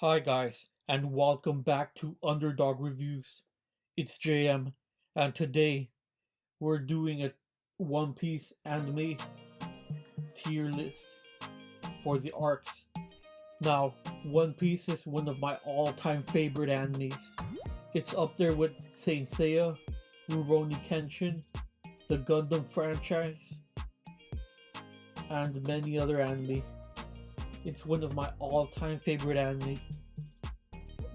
Hi guys, and welcome back to Underdog Reviews. It's JM, and today we're doing a One Piece anime tier list for the arcs. Now, One Piece is one of my all-time favorite animes. It's up there with Saint Seiya, Rurouni Kenshin, the Gundam franchise, and many other anime. It's one of my all-time favorite anime.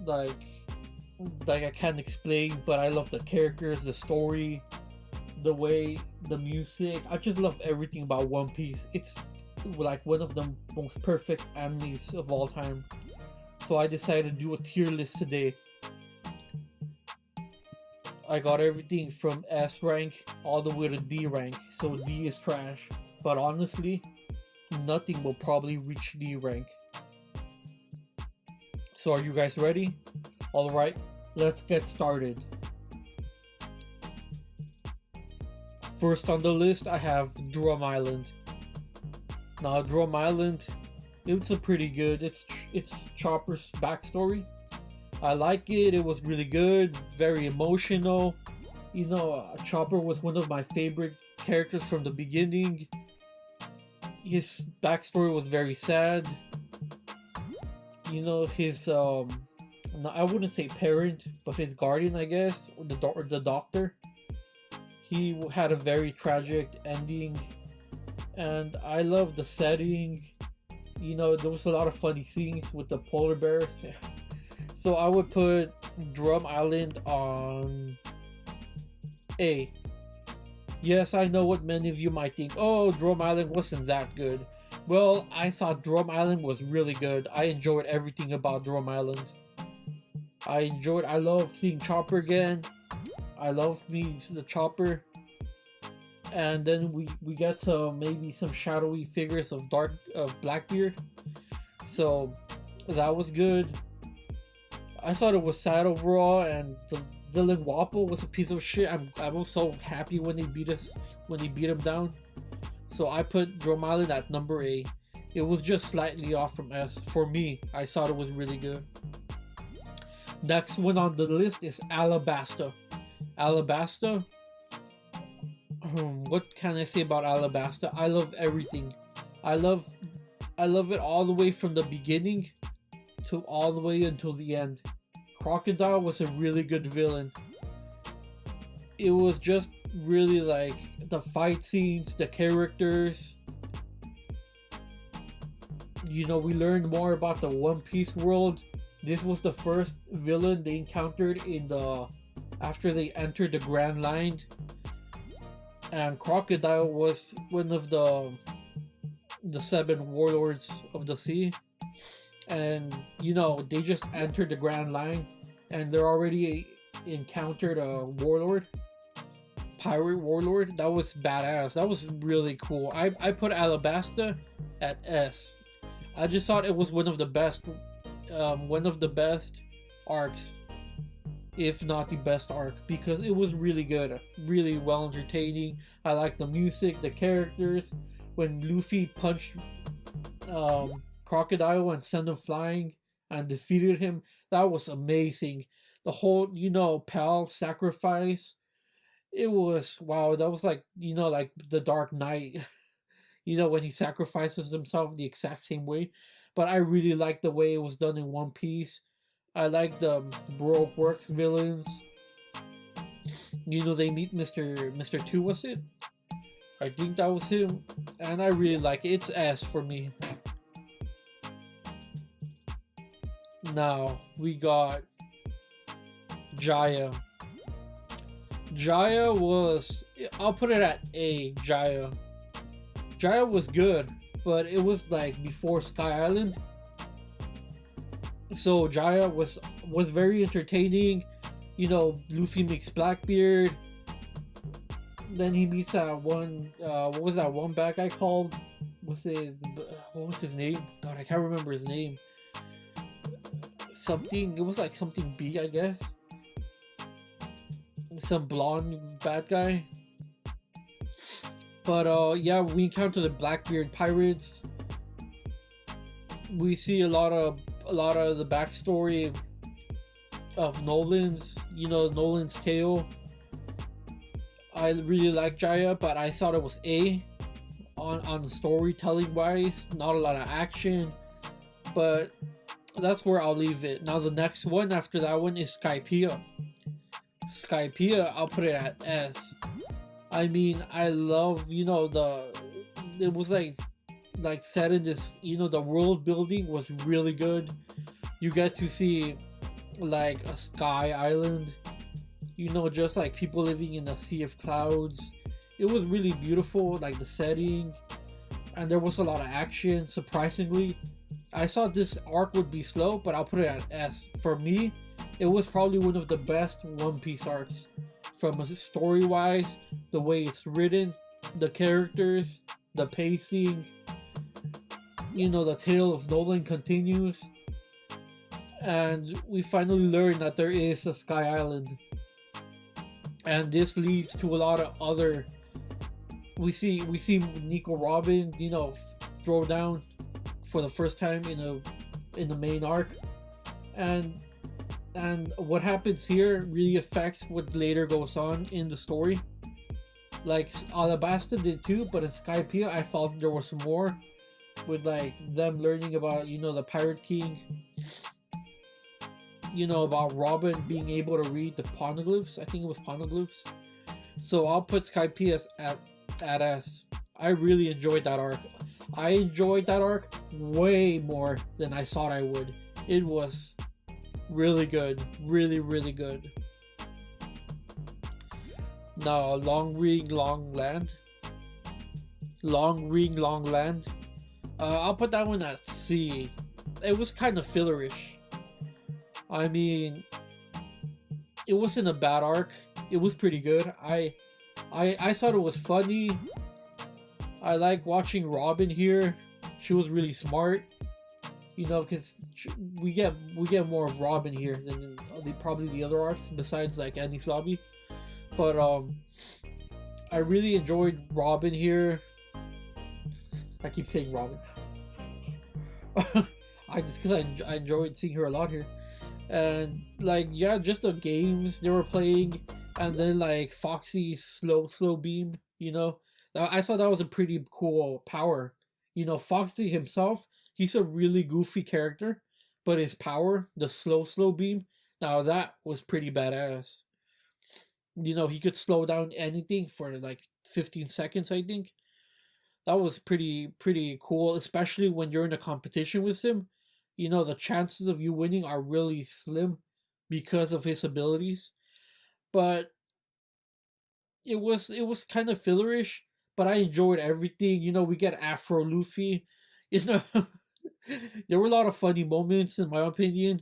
Like I can't explain, but I love the characters, the story, the way, the music. I just love everything about One Piece. It's like one of the most perfect animes of all time. So I decided to do a tier list today. I got everything from S rank all the way to D rank. So D is trash. But honestly, nothing will probably reach D rank. So are you guys ready? Alright, let's get started. First on the list, I have Drum Island. Now, Drum Island, it's a pretty good. It's Chopper's backstory. I like it. It was really good, very emotional. Chopper was one of my favorite characters from the beginning. His backstory was very sad. His no, I wouldn't say parent, but his guardian, I guess, or the doctor. He had a very tragic ending, and I love the setting. There was a lot of funny scenes with the polar bears. So I would put Drum Island on A. Yes, I know what many of you might think. Oh, Drum Island wasn't that good. Well, I thought Drum Island was really good. I enjoyed everything about Drum Island. I love seeing Chopper again. I love me the Chopper. And then we get maybe some shadowy figures of Blackbeard. So that was good. I thought it was sad overall, and the villain Wappo was a piece of shit. I was so happy when they beat him down. So I put Drum Island at number A. It was just slightly off from S. For me, I thought it was really good. Next one on the list is Alabasta. Alabasta? What can I say about Alabasta? I love everything. I love it all the way from the beginning to all the way until the end. Crocodile was a really good villain. It was just really like the fight scenes, the characters. We learned more about the One Piece world. This was the first villain they encountered after they entered the Grand Line. And Crocodile was one of the seven warlords of the sea. And they just entered the Grand Line and they're already encountered a warlord. Pirate warlord. That was badass. That was really cool. I put Alabasta at S. I just thought it was one of the best arcs, if not the best arc, because it was really good, really well entertaining. I liked the music, the characters. When Luffy punched Crocodile and sent him flying and defeated him, that was amazing. The whole Pal sacrifice. It was wow. That was like like the Dark Knight. When he sacrifices himself the exact same way. But I really like the way it was done in One Piece. I like the Baroque Works villains. They meet Mr. 2, was it? I think that was him. And I really like it. It's S for me. Now, we got Jaya. Jaya was... I'll put it at A, Jaya. Jaya was good, but it was like before Sky Island. So Jaya was very entertaining. Luffy meets Blackbeard. Then he meets that one. What was that one bad guy called? What was his name? God, I can't remember his name. Something. It was like something B, I guess. Some blonde bad guy. But yeah, we encounter the Blackbeard pirates. We see a lot of a lot of the backstory of Nolan's, Nolan's tale. I really like Jaya, but I thought it was A on storytelling wise. Not a lot of action, but that's where I'll leave it. Now the next one after that one is Skypiea. Skypiea, I'll put it at S. I mean, I love, it was like set in this, the world building was really good. You get to see like a sky island, just like people living in a sea of clouds. It was really beautiful, like the setting, and there was a lot of action. Surprisingly, I thought this arc would be slow, but I'll put it at S. For me, it was probably one of the best One Piece arcs. From a story wise, the way it's written, the characters, the pacing, the tale of Nolan continues, and we finally learn that there is a Sky Island, and this leads to a lot of other. We see Nico Robin, throw down for the first time in the main arc, and what happens here really affects what later goes on in the story. Like Alabasta did too, but in Skypiea I felt there was more, with like them learning about the Pirate King, about Robin being able to read the poneglyphs. I think it was poneglyphs. So I'll put Skypiea at S. I really enjoyed that arc. I enjoyed that arc way more than I thought I would. It was really good. Really, really good. Now, Long Ring, Long Land. Long Ring, Long Land. I'll put that one at C. It was kind of fillerish. I mean, it wasn't a bad arc. It was pretty good. I thought it was funny. I like watching Robin here. She was really smart, because we get more of Robin here than probably the other arcs besides like Enies Lobby. But I really enjoyed Robin here. I keep saying Robin. Because I enjoyed seeing her a lot here, and like just the games they were playing, and then like Foxy's slow beam. I thought that was a pretty cool power. Foxy himself, he's a really goofy character, but his power, the slow beam, now that was pretty badass. He could slow down anything for like 15 seconds, I think. That was pretty cool, especially when you're in a competition with him. The chances of you winning are really slim because of his abilities. But it was kind of fillerish, but I enjoyed everything. We get Afro Luffy. There were a lot of funny moments, in my opinion.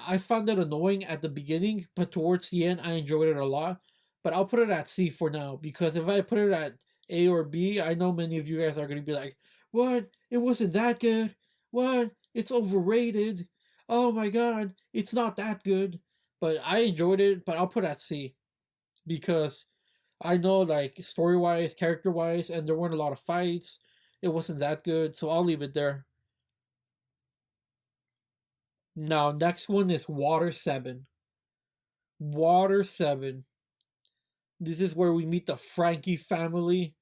I found it annoying at the beginning, but towards the end, I enjoyed it a lot. But I'll put it at C for now, because if I put it at A or B, I know many of you guys are going to be like, what? It wasn't that good? What? It's overrated. Oh my god, it's not that good. But I enjoyed it, but I'll put it at C. Because I know, like, story-wise, character-wise, and there weren't a lot of fights. It wasn't that good, so I'll leave it there. Now, next one is Water 7. Water 7. This is where we meet the Frankie family.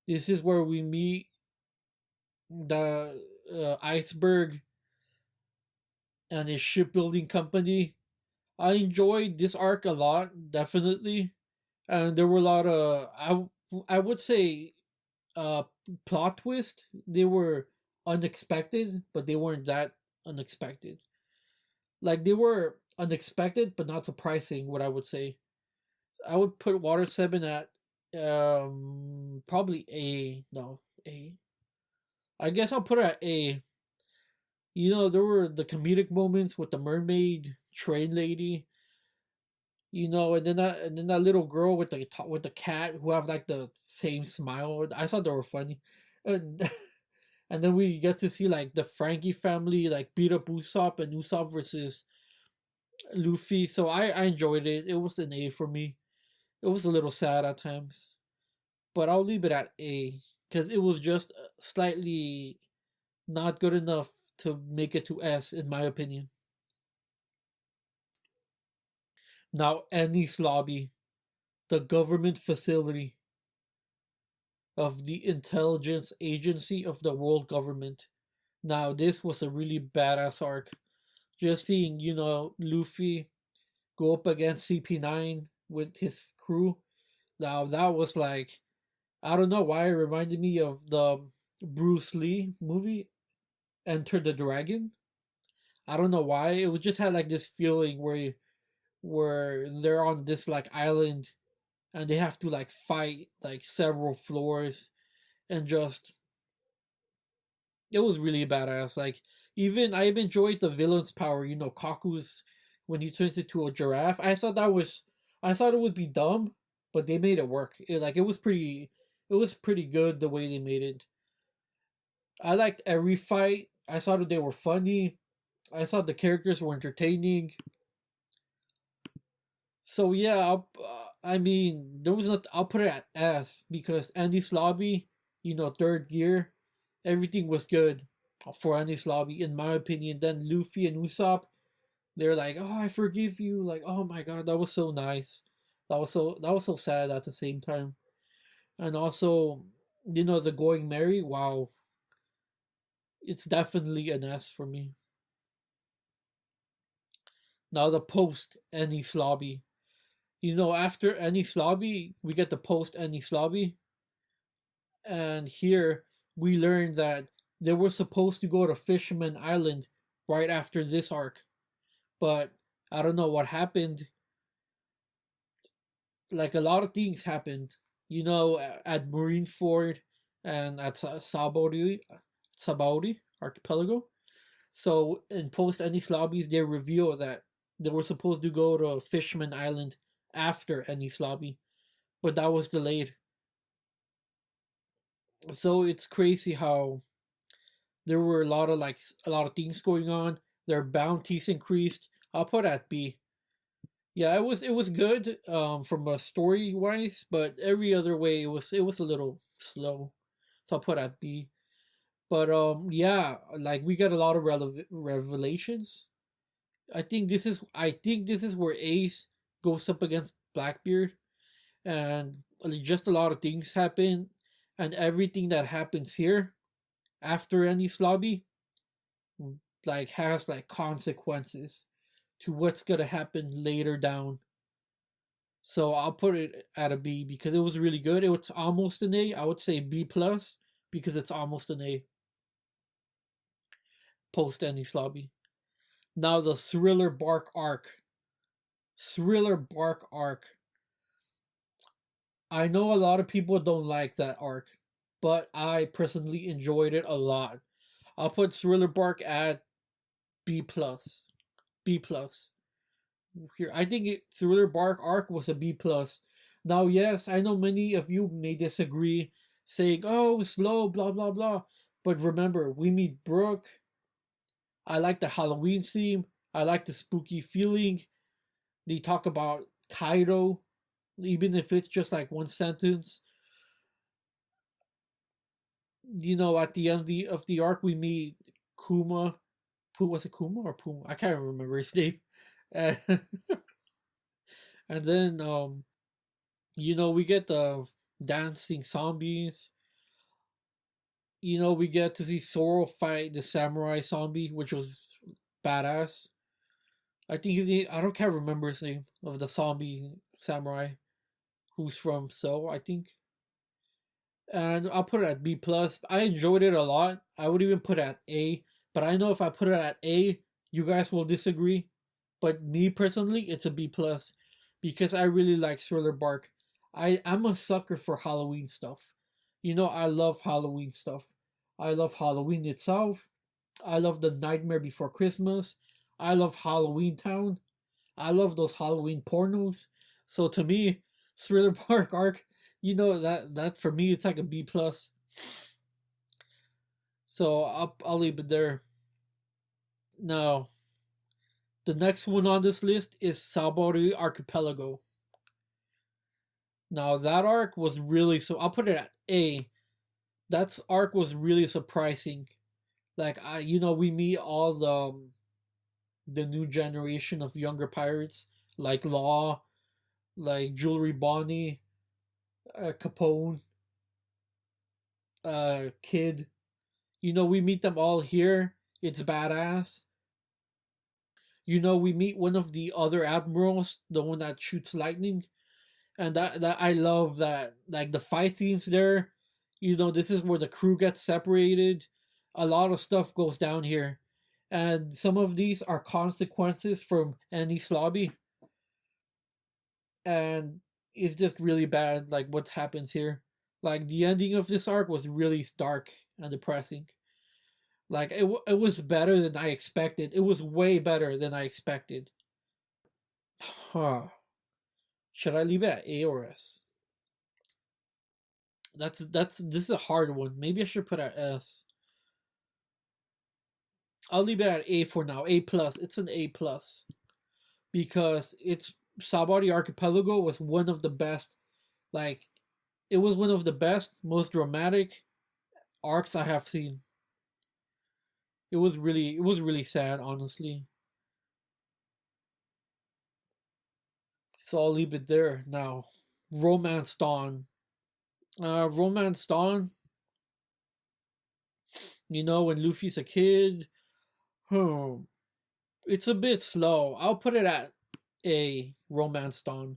This is where we meet the Iceberg and his shipbuilding company. I enjoyed this arc a lot, definitely. And there were a lot of, I would say, plot twist. They were unexpected, but they weren't that unexpected. Like, they were unexpected, but not surprising, what I would say. I would put Water 7 at probably A. No, A. I guess I'll put it at A. There were the comedic moments with the mermaid train lady. And then that little girl with the cat who have like the same smile. I thought they were funny, and and then we get to see like the Frankie family like beat up Usopp, and Usopp versus Luffy. So I enjoyed it. It was an A for me. It was a little sad at times, but I'll leave it at A because it was just slightly not good enough to make it to S, in my opinion. Now, Ennis Lobby, the government facility of the intelligence agency of the world government. Now, this was a really badass arc. Just seeing, Luffy go up against CP9 with his crew. Now, that was like, I don't know why it reminded me of the Bruce Lee movie, Enter the Dragon. I don't know why. It just had like this feeling where they're on this like island and they have to like fight like several floors and just it was really badass. Like even I even enjoyed the villain's power. Kaku's when he turns into a giraffe. I thought it would be dumb, but they made it work. It was pretty good the way they made it. I liked every fight. I thought that they were funny. I thought the characters were entertaining. So yeah, I mean, there was not. I'll put it at S because Andy's Lobby, third gear, everything was good for Andy's Lobby in my opinion. Then Luffy and Usopp, they're like, "Oh, I forgive you." Like, "Oh my god, that was so nice." That was so sad at the same time. And also, the Going Merry. Wow, it's definitely an S for me. Now the post Andy's Lobby. After Annie's Lobby, we get the post Annie's Lobby, and here we learn that they were supposed to go to Fisherman Island right after this arc, but I don't know what happened. Like a lot of things happened, at Marineford and at Sabaudi Archipelago. So in post Annie's Lobbies, they reveal that they were supposed to go to Fisherman Island after Annie's Lobby, but that was delayed. So it's crazy how there were a lot of things going on. Their bounties increased. I'll put at B. Yeah, it was good from a story wise, but every other way it was a little slow. So I'll put at B. But yeah, like we got a lot of revelations. I think this is where Ace goes up against Blackbeard, and just a lot of things happen, and everything that happens here after Annie's Lobby like has like consequences to what's gonna happen later down. So I'll put it at a B because it was really good. It was almost an A. I would say B plus because it's almost an A post Annie's Lobby. Now the Thriller Bark arc. Thriller Bark arc. I know a lot of people don't like that arc, but I personally enjoyed it a lot. I'll put Thriller Bark at B plus. B plus. Here, I think Thriller Bark arc was a B plus. Now, yes, I know many of you may disagree, saying, "Oh, slow, blah blah blah." But remember, we meet Brooke. I like the Halloween theme. I like the spooky feeling. They talk about Kaido, even if it's just like one sentence. At the end of the arc, we meet Kuma. Who was it, Kuma or Puma? I can't remember his name. And, and then, we get the dancing zombies. We get to see Zoro fight the samurai zombie, which was badass. I think I don't can't remember his name of the zombie samurai who's from So, I think. And I'll put it at B plus. I enjoyed it a lot. I would even put it at A, but I know if I put it at A, you guys will disagree. But me personally, it's a B plus because I really like Thriller Bark. I'm a sucker for Halloween stuff. I love Halloween stuff. I love Halloween itself. I love the Nightmare Before Christmas. I love Halloween Town. I love those Halloween pornos. So to me, Thriller Bark arc, that for me it's like a B plus. So I'll leave it there. Now, the next one on this list is Sabori Archipelago. Now that arc was really I'll put it at A. That arc was really surprising. Like we meet all the new generation of younger pirates, like Law, like Jewelry Bonnie, Capone, Kid. We meet them all here. It's badass. We meet one of the other admirals, the one that shoots lightning, and that I love that. Like the fight scenes there. This is where the crew gets separated. A lot of stuff goes down here, and some of these are consequences from Enies Lobby, and it's just really bad. Like what happens here. Like the ending of this arc was really dark and depressing. Like it was better than I expected. It was way better than I expected. Huh. Should I leave it at A or S? This is a hard one. Maybe I should put at S. I'll leave it at A for now. A plus. It's an A plus because it's Sabaody Archipelago was one of the best. Like it was one of the best, most dramatic arcs I have seen. It was really sad, honestly. So I'll leave it there now. Romance Dawn. Romance Dawn. When Luffy's a kid. Hmm. It's a bit slow. I'll put it at A. Romance Dawn.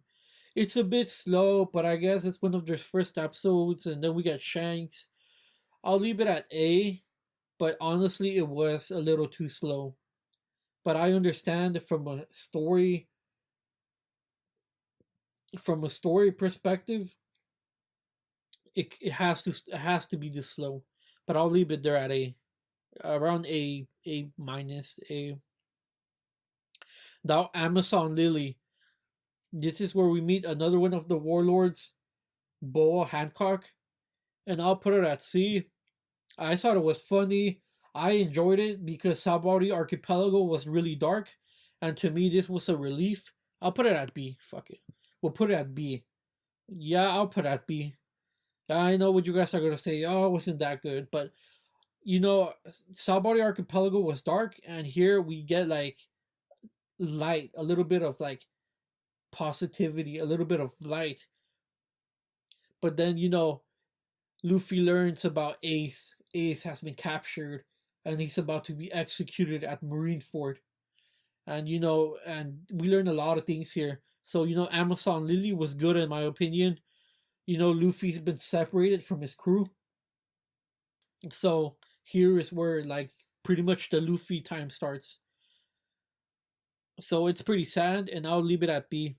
It's a bit slow, but I guess it's one of their first episodes, and then we get Shanks. I'll leave it at A, but honestly, it was a little too slow. But I understand from a story perspective, it has to be this slow. But I'll leave it there at A, around A minus A. Now Amazon Lily. This is where we meet another one of the warlords, Boa Hancock, and I'll put it at C. I thought it was funny. I enjoyed it because Sabaody Archipelago was really dark, and to me this was a relief. I'll put it at B. Fuck it. We'll put it at B. Yeah, I'll put it at B. I know what you guys are gonna say. Oh, it wasn't that good, but Sabaody Archipelago was dark, and here we get like light, a little bit of like positivity, a little bit of light. But then Luffy learns about Ace. Ace has been captured, and he's about to be executed at Marineford. And we learn a lot of things here. So Amazon Lily was good in my opinion. Luffy's been separated from his crew. So here is where like pretty much the Luffy time starts. So it's pretty sad, and I'll leave it at B.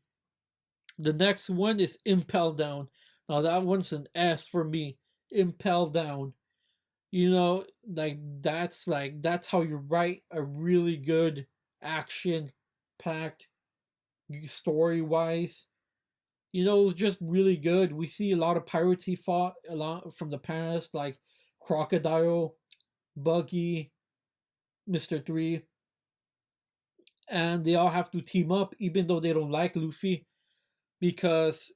The next one is Impel Down. Now that one's an S for me. Impel Down. That's how you write a really good action packed story wise. It was just really good. We see a lot of pirates he fought a lot from the past, like Crocodile, Buggy, Mr. 3. And they all have to team up even though they don't like Luffy. Because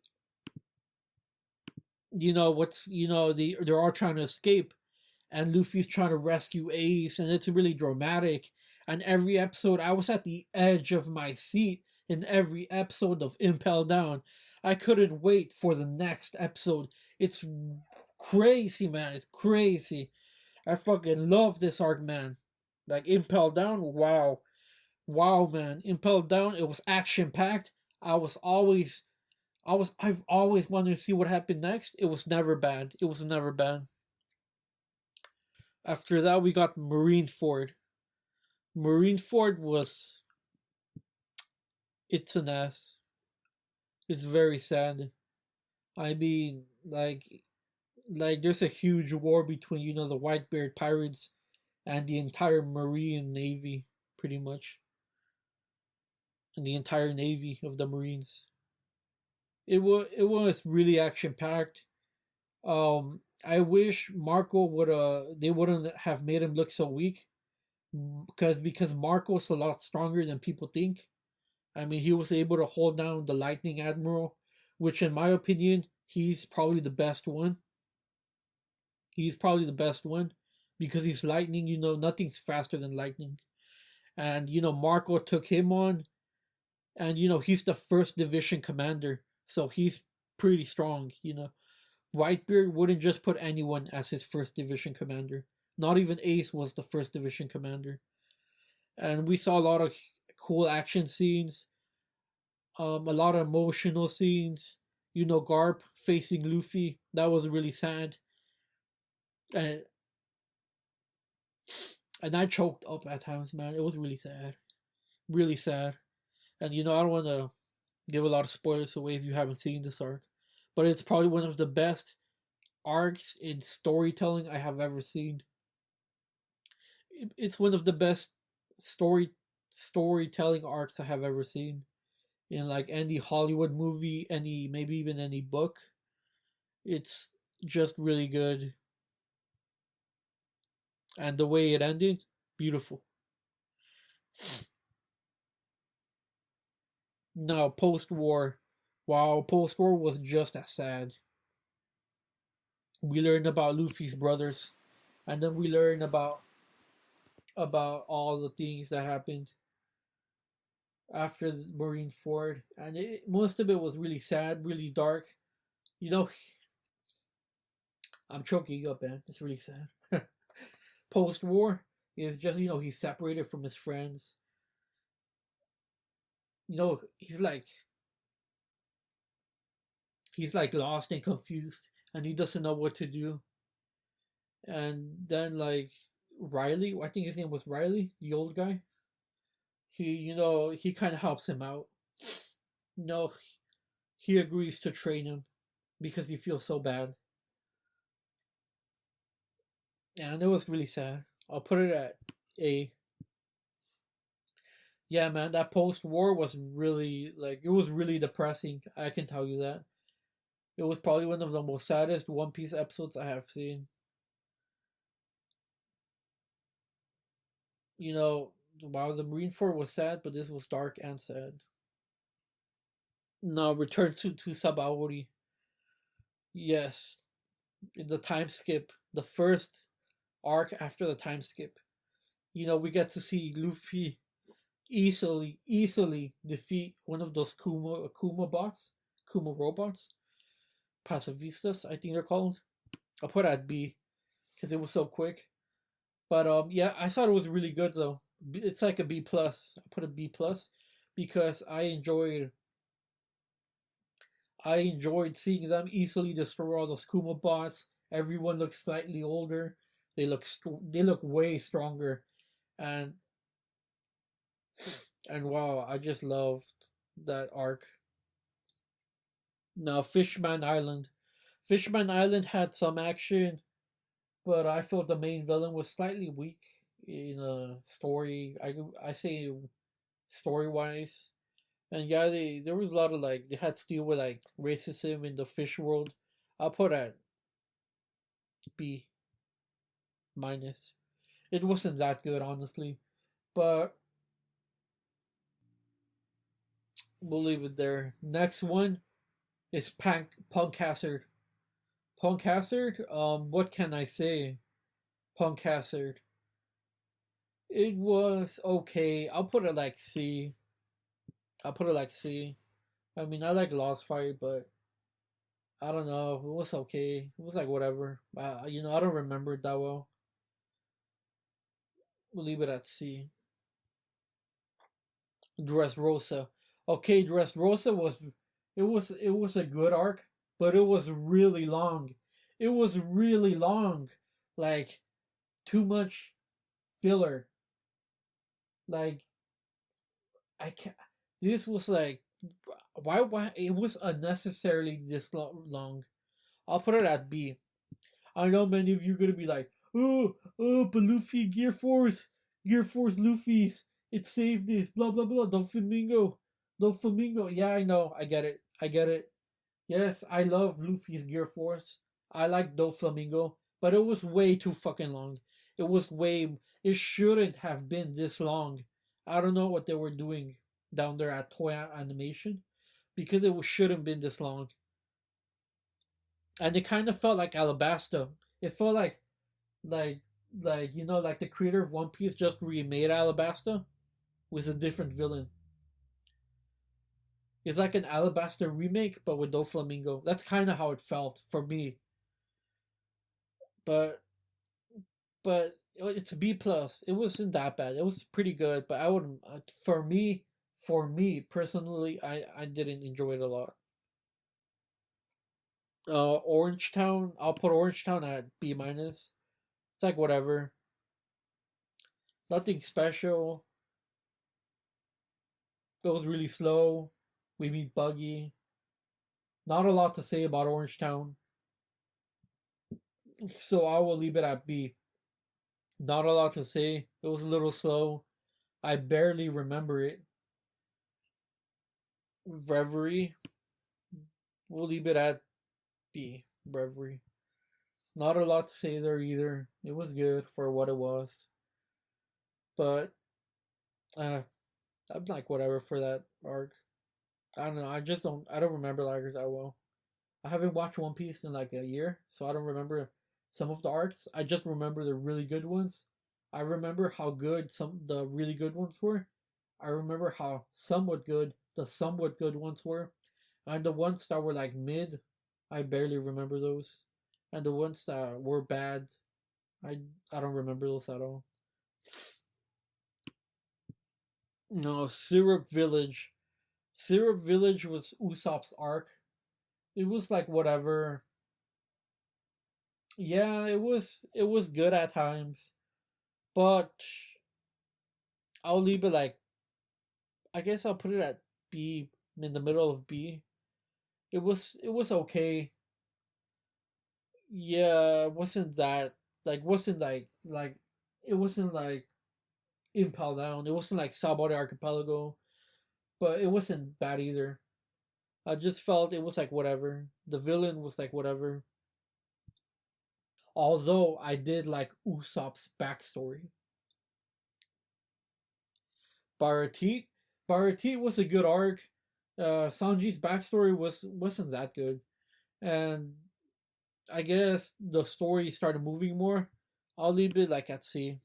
they're all trying to escape, and Luffy's trying to rescue Ace, and it's really dramatic. And every episode, I was at the edge of my seat in every episode of Impel Down. I couldn't wait for the next episode. It's crazy, man. It's crazy. I fucking love this arc, man. Like Impel Down, wow. Wow, man. Impel Down, it was action packed. I've always wanted to see what happened next. It was never bad. It was never bad. After that, we got Marineford. Marineford was. It's an S. It's very sad. I mean, like there's a huge war between the Whitebeard pirates and the entire Marine Navy, pretty much, and the entire Navy of the Marines. It was really action packed. I wish Marco they wouldn't have made him look so weak, because Marco's a lot stronger than people think. I mean, he was able to hold down the Lightning Admiral, which in my opinion, he's probably the best one. He's probably the best one. because he's lightning. Nothing's faster than lightning. And Marco took him on, and he's the first division commander, so he's pretty strong. Whitebeard wouldn't just put anyone as his first division commander. Not even Ace was the first division commander. And we saw a lot of cool action scenes, a lot of emotional scenes. Garp facing Luffy, that was really sad. And I choked up at times, man. It was really sad, really sad. And I don't want to give a lot of spoilers away if you haven't seen this arc, but it's probably one of the best arcs in storytelling I have ever seen. It's one of the best storytelling arcs I have ever seen in like any Hollywood movie, maybe even any book. It's just really good. And the way it ended, beautiful. Now, post war. Wow, post war was just as sad. We learned about Luffy's brothers, and then we learned about all the things that happened after the Marineford, and most of it was really sad, really dark. You know, I'm choking up, man. It's really sad. Post war is just he's separated from his friends. He's like lost and confused, and he doesn't know what to do. And then like Riley, I think his name was Riley, the old guy. He kind of helps him out. No, he agrees to train him because he feels so bad. And it was really sad. I'll put it at A. Yeah, man, that post war was really it was really depressing. I can tell you that. It was probably one of the most saddest One Piece episodes I have seen. While the Marineford was sad, but this was dark and sad. Now, return to Sabaody. Yes, the time skip, the first arc after the time skip. We get to see Luffy easily defeat one of those Kuma bots, Kuma robots, Pacificistas, I think they're called. I'll put it at B because it was so quick. But yeah, I thought it was really good though. It's like a B plus. I put a B plus because I enjoyed seeing them easily destroy all those Kuma bots. Everyone looks slightly older. They look way stronger, and wow, I just loved that arc. Now, Fishman Island. Fishman Island had some action, but I felt the main villain was slightly weak in a story. I say story wise, and yeah, there was a lot of they had to deal with racism in the fish world. I'll put at B minus. It wasn't that good, honestly, but we'll leave it there. Next one is Punk Hazard. Punk Hazard. What can I say? Punk Hazard. It was okay. I'll put it like C. I'll put it like C. I mean, I like Lost Fight, but I don't know. It was okay. It was like whatever. I don't remember it that well. We'll leave it at C. Dressrosa. Okay, Dressrosa was a good arc, but it was really long. It was really long. Like too much filler. Like I can't. This was why it was unnecessarily this long. I'll put it at B. I know many of you are gonna be like, but Luffy Gear Force Luffy's it saved this blah blah blah Doflamingo. Yeah, I know, I get it. Yes, I love Luffy's Gear Force. I like Doflamingo, but it was way too fucking long. It shouldn't have been this long. I don't know what they were doing down there at Toei Animation because it shouldn't have been this long. And it kind of felt like Alabasta. It felt like Like, like the creator of One Piece just remade Alabasta with a different villain. It's like an Alabasta remake, but with Doflamingo. That's kind of how it felt for me. But it's a B plus. It wasn't that bad. It was pretty good, but I wouldn't. For me personally, I didn't enjoy it a lot. Orange Town. I'll put Orange Town at B minus. It's like whatever. Nothing special. It was really slow. We meet Buggy. Not a lot to say about Orange Town, so I will leave it at B. Not a lot to say. It was a little slow. I barely remember it. Reverie. We'll leave it at B. Reverie. Not a lot to say there either. It was good for what it was. But uh I'm like whatever for that arc. I don't know. I don't remember the arcs that well. I haven't watched One Piece in like a year, so I don't remember some of the arcs. I just remember the really good ones. I remember how good some the really good ones were. I remember how somewhat good the somewhat good ones were. And the ones that were like mid, I barely remember those. And the ones that were bad, I I don't remember those at all. No, Syrup Village. Syrup Village was Usopp's arc. It was like whatever. Yeah, it was good at times, but I'll leave it like I guess I'll put it at B, in the middle of B. It was okay. Yeah, it wasn't that wasn't like it wasn't like Impel Down. It wasn't like Sabore Archipelago, but it wasn't bad either. I just felt it was like whatever. The villain was like whatever. Although I did like Usopp's backstory. Baratit. Baratit was a good arc. Sanji's backstory wasn't that good, and I guess the story started moving more. I'll leave it like at C.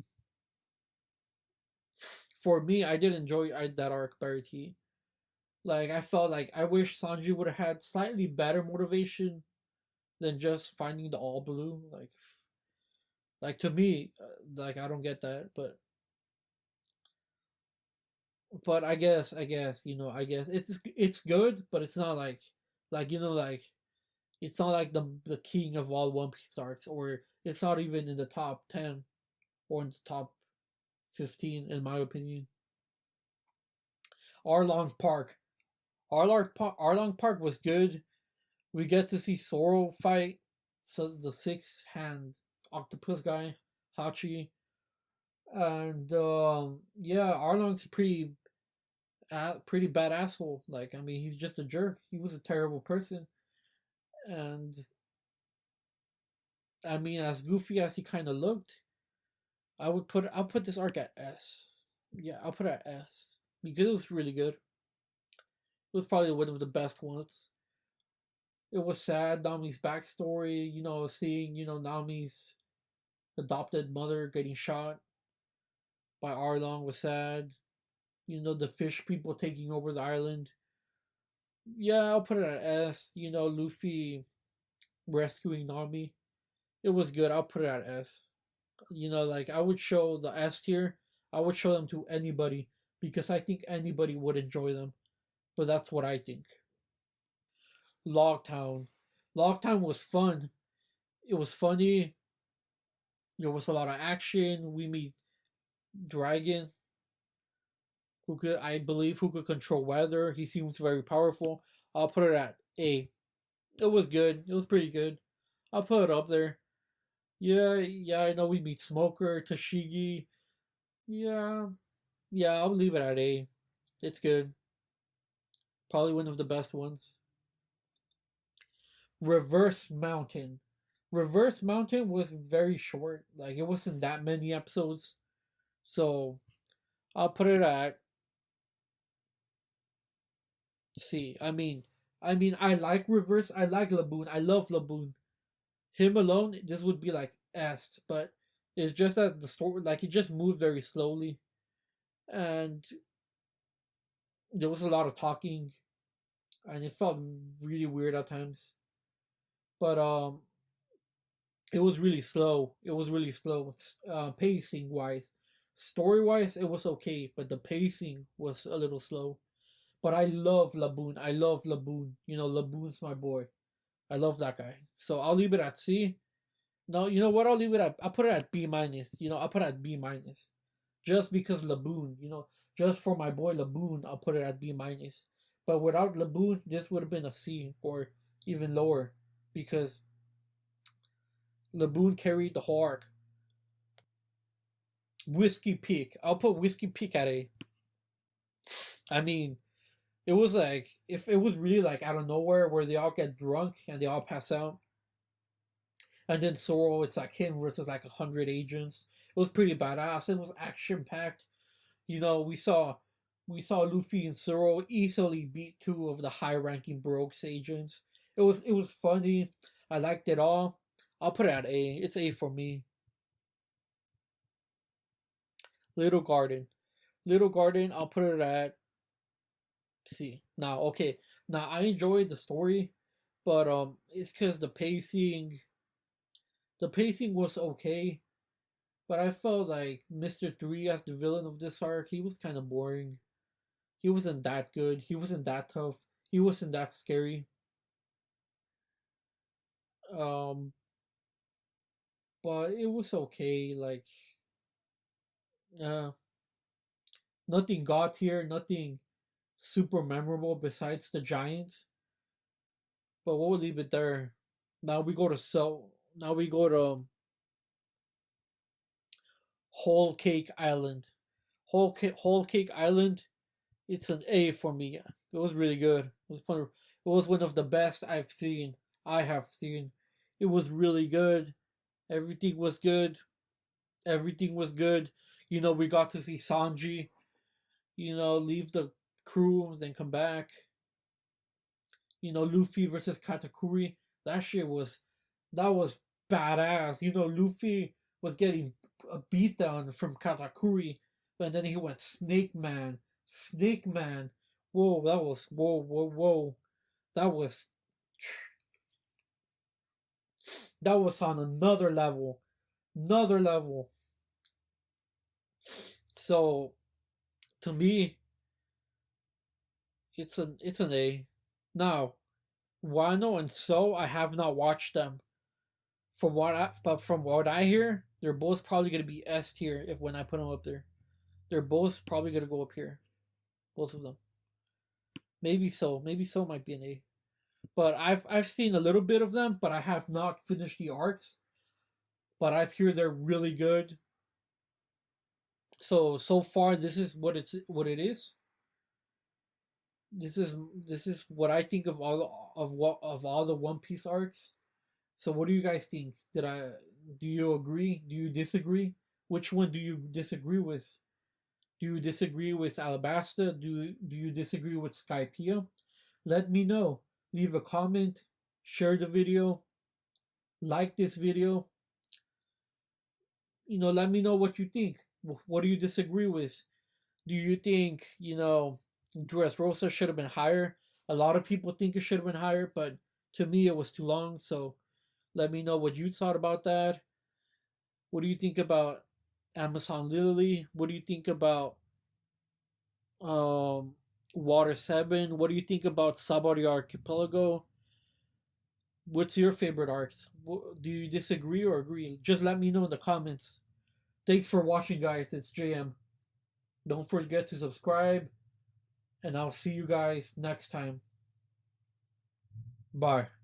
For me, I did enjoy that arc, Baratit. Like I felt like I wish Sanji would have had slightly better motivation than just finding the all blue. Like to me, like I don't get that, but I guess it's good, but it's not like it's not like the king of all One Piece arcs, or it's not even in the top 10 or in the top 15 in my opinion. Arlong Park. Arlong Park was good. We get to see Zoro fight, so the six hand octopus guy, Hachi, and yeah, Arlong's pretty bad asshole. Like I mean, he's just a jerk. He was a terrible person, and I mean, as goofy as he kind of looked, I'll put this arc at S. Yeah, I'll put it at S because it was really good. It was probably one of the best ones. It was sad. Nami's backstory, seeing Nami's adopted mother getting shot by Arlong was sad. The fish people taking over the island. Yeah, I'll put it at S. Luffy rescuing Nami. It was good. I'll put it at S. Like I would show the S tier. I would show them to anybody because I think anybody would enjoy them. But that's what I think. Logtown. Logtown was fun. It was funny. There was a lot of action. We meet Dragon, who could control weather. He seems very powerful. I'll put it at A. It was good. It was pretty good. I'll put it up there. Yeah, yeah, I know we meet Smoker, Tashigi. Yeah, yeah, I'll leave it at A. It's good. Probably one of the best ones. Reverse Mountain. Reverse Mountain was very short. Like it wasn't that many episodes. So I'll put it at C. I mean I like Reverse. I like Laboon. I love Laboon. Him alone, this would be like S, but It's just that the story, like, it just moved very slowly, and there was a lot of talking, and it felt really weird at times. But it was really slow. It was really slow, pacing wise. Story wise, it was okay, but the pacing was a little slow. But I love Laboon. I love Laboon. You know, Laboon's my boy. I love that guy. So I'll leave it at C. No, you know what? I'll leave it at. I'll put it at B minus. You know, I'll put it at B minus, just because Laboon. You know, just for my boy Laboon, I'll put it at B minus. But without Laboon, this would have been a C or even lower, because Laboon carried the whole arc. Whiskey Peak. I'll put Whiskey Peak at A. I mean, it was like, if it was really like out of nowhere where they all get drunk and they all pass out, and then Zoro, it's like him versus like 100 agents. It was pretty badass. It was action packed. You know, we saw Luffy and Zoro easily beat two of the high ranking Baroque's agents. It was funny. I liked it all. I'll put it at A. It's A for me. Little Garden. Little Garden, I'll put it at C. Now, okay. Now I enjoyed the story, but it's cause the pacing was okay, but I felt like Mr. 3 as the villain of this arc, he was kind of boring. He wasn't that good. He wasn't that tough. He wasn't that scary. Um, but it was okay. Like, uh, nothing got here. Nothing super memorable besides the Giants. But we'll leave it there. Now we go to Now we go to Whole Cake Island. Whole Cake Island. It's an A for me. It was really good. It was one of the best I've seen. I have seen. It was really good. Everything was good. Everything was good. You know, we got to see Sanji, leave the crew, then come back. Luffy versus Katakuri. That was badass. Luffy was getting a beatdown from Katakuri, and then he went Snake Man. Snake Man. Whoa, that was whoa, whoa, whoa. That was that was on another level. Another level. So to me, it's an A. Now, Wano and So, I have not watched them. But from what I hear, they're both probably gonna be S tier if when I put them up there. They're both probably gonna go up here, both of them. Maybe So. Maybe So might be an A. But I've seen a little bit of them, but I have not finished the arcs. But I've heard they're really good. So far this is what it is. This is what I think of all the One Piece arcs. So what do you guys think? Do you agree? Do you disagree? Which one do you disagree with? Do you disagree with Alabasta? Do you disagree with Skypiea? Let me know. Leave a comment, share the video, like this video. Let me know what you think. What do you disagree with? Do you think, Dressrosa should have been higher? A lot of people think it should have been higher, but to me it was too long. So let me know what you thought about that. What do you think about Amazon Lily? What do you think about Water 7? What do you think about Sabari Archipelago? What's your favorite arcs? Do you disagree or agree? Just let me know in the comments. Thanks for watching, guys. It's JM. Don't forget to subscribe, and I'll see you guys next time. Bye.